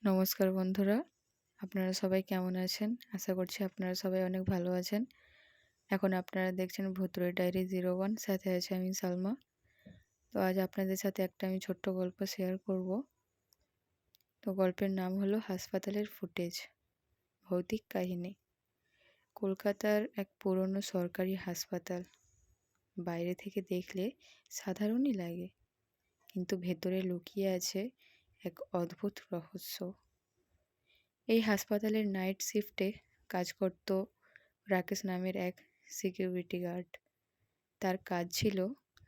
নমস্কার বন্ধুরা, আপনারা সবাই কেমন আছেন? আশা করছি আপনারা সবাই অনেক ভালো আছেন। এখন আপনারা দেখছেন ভূতুড়ে ডায়েরি 01, সাথে আছে আমি সালমা। তো আজ আপনাদের সাথে একটা আমি ছোট্ট গল্প শেয়ার করব। তো গল্পের নাম হলো হাসপাতালের ফুটেজ, ভৌতিক কাহিনী। কলকাতার এক পুরনো সরকারি হাসপাতাল। বাইরে থেকে দেখলে সাধারণই লাগে, কিন্তু ভেতরে লুকিয়ে আছে এক অদ্ভুত রহস্য। এই হাসপাতালের নাইট শিফটে কাজ করত রাকেশ নামের এক সিকিউরিটি গার্ড। তার কাজ ছিল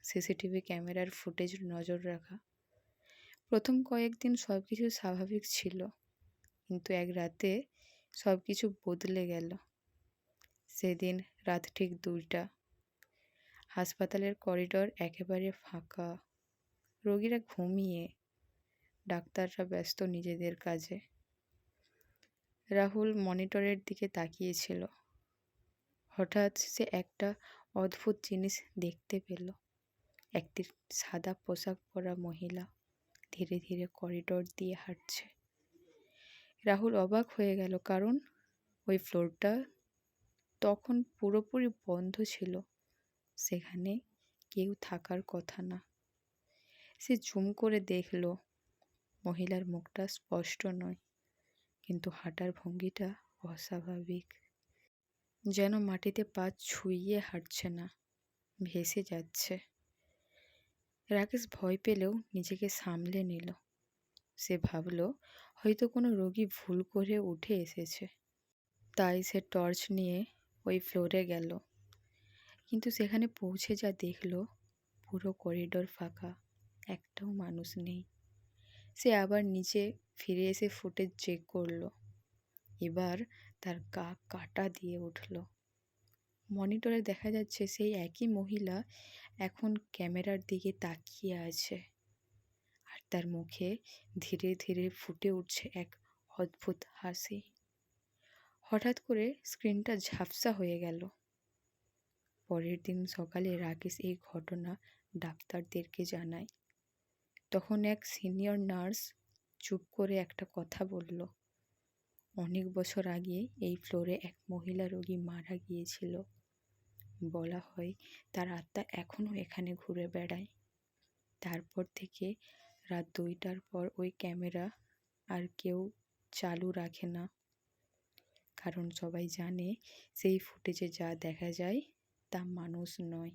সিসিটিভি ক্যামেরার ফুটেজ নজর রাখা। প্রথম কয়েকদিন সব কিছু স্বাভাবিক ছিল, কিন্তু এক রাতে সব কিছু বদলে গেল। সেদিন রাত ঠিক 2টা। হাসপাতালের করিডোর একেবারে ফাঁকা, রোগীরা ঘুমিয়ে, ডাক্তাররা ব্যস্ত নিজেদের কাজে। রাহুল মনিটরের দিকে তাকিয়েছিল। হঠাৎ সে একটা অদ্ভুত জিনিস দেখতে পেল। একটি সাদা পোশাক পরা মহিলা ধীরে ধীরে করিডোর দিয়ে হাঁটছে। রাহুল অবাক হয়ে গেল, কারণ ওই ফ্লোরটা তখন পুরোপুরি বন্ধ ছিল। সেখানে কেউ থাকার কথা না। সে জুম করে দেখল, মহিলার মুখটা স্পষ্ট নয়, কিন্তু হাঁটার ভঙ্গিটা অস্বাভাবিক। যেন মাটিতে পা ছুঁইয়ে হাঁটছে না, ভেসে যাচ্ছে। রাকেশ ভয় পেলেও নিজেকে সামলে নিল। সে ভাবল হয়তো কোনো রোগী ভুল করে উঠে এসেছে। তাই সে টর্চ নিয়ে ওই ফ্লোরে গেল। কিন্তু সেখানে পৌঁছে যা দেখল, পুরো করিডোর ফাঁকা, একটাও মানুষ নেই। সে আবার নিচে ফিরে এসে ফুটেজ চেক করলো। এবার তার গা কাঁটা দিয়ে উঠল। মনিটরে দেখা যাচ্ছে সেই একই মহিলা এখন ক্যামেরার দিকে তাকিয়ে আছে, আর তার মুখে ধীরে ধীরে ফুটে উঠছে এক অদ্ভুত হাসি। হঠাৎ করে স্ক্রিনটা ঝাপসা হয়ে গেল। পরের দিন সকালে রাকেশ এই ঘটনা ডাক্তারদেরকে জানায়। তখন এক সিনিয়র নার্স চুপ করে একটা কথা বলল, অনেক বছর আগে এই ফ্লোরে এক মহিলা রোগী মারা গিয়েছিল। বলা হয় তার আত্মা এখনও এখানে ঘুরে বেড়ায়। তারপর থেকে রাত 2টার পর ওই ক্যামেরা আর কেউ চালু রাখে না, কারণ সবাই জানে সেই ফুটেজে যা দেখা যায় তা মানুষ নয়।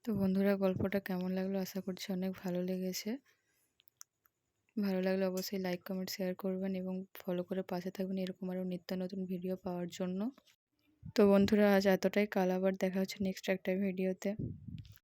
তো বন্ধুরা, গল্পটা কেমন লাগলো? আশা করছি অনেক ভালো লেগেছে। ভালো লাগলে অবশ্যই লাইক, কমেন্ট, শেয়ার করবেন এবং ফলো করে পাশে থাকবেন এরকম আরও নিত্য নতুন ভিডিও পাওয়ার জন্য। তো বন্ধুরা, আজ এতটাই। কাল আবার দেখা হচ্ছে নেক্সট একটা ভিডিওতে।